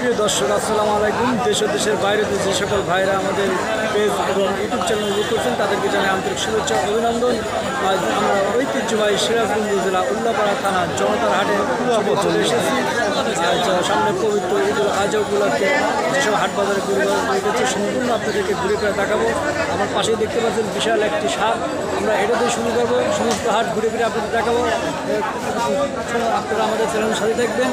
সুপ্রিয় দর্শক, আসসালামু আলাইকুম। দেশ ও দেশের বাইরে যে সকল ভাইরা আমাদের পেজ এবং ইউটিউব চ্যানেল ভিজিট করছেন তাদেরকে জানাই আন্তরিক শুভেচ্ছা অভিনন্দন। আজ আমরা ঐতিহ্যবাহী সিরাজগঞ্জ জেলা উল্লাপাড়া থানা জনতার হাটে চলে এসেছি। সামনে পবিত্র ঈদুল আজহা উপলক্ষে যেসব হাট বাজারে ঘুরে সম্পূর্ণ আপনাদেরকে ঘুরে ফিরে দেখাবো। আমার পাশেই দেখতে পাচ্ছেন বিশাল একটি সাপ। আমরা এটা দিয়ে শুরু করবো, সমস্ত হাট ঘুরে ফিরে আপনাদের দেখাবো। আপনারা আমাদের চ্যানেলের সাথে থাকবেন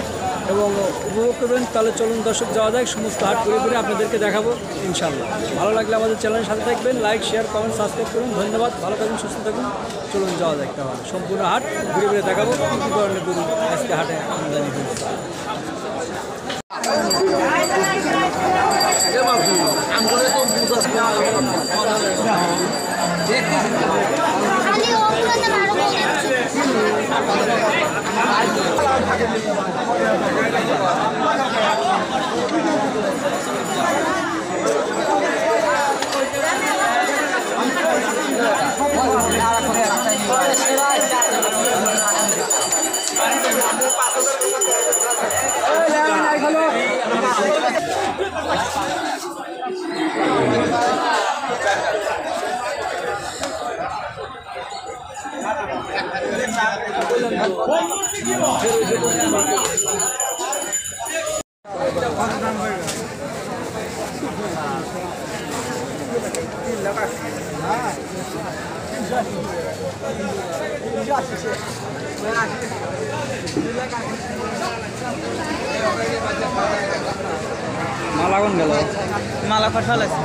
এবং উপভোগ করবেন। তাহলে চলুন দর্শক যাওয়া যায়, সমস্ত হাট ঘুরে ঘুরে আপনাদেরকে দেখাবো ইনশাল্লাহ। ভালো লাগলে আমাদের চ্যানেলের সাথে থাকবেন, লাইক শেয়ার কমেন্ট সাবস্ক্রাইব করুন। ধন্যবাদ, ভালো থাকুন, সুস্থ থাকুন। চলুন যাওয়া যায়, তাহলে সম্পূর্ণ হাট ঘুরে ঘুরে দেখাবো কী ধরনের গরু আজকে হাটে আমদানি হয়েছে। মালা কোন গেল? মালা ফসল আছে।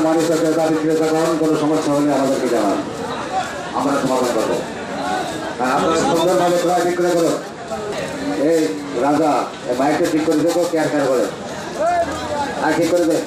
মানুষের দাবি ক্রেতাগণ কোনো সমস্যা হলে আমাদেরকে জানান, আমরা সমাধান করবো। আপনারা সুন্দরভাবে ক্রয় বিক্রয় করুন। এই রাজা মাইকটা ঠিক করে দেবো, কেয়ার কেয়ার করে আর ঠিক করে দে।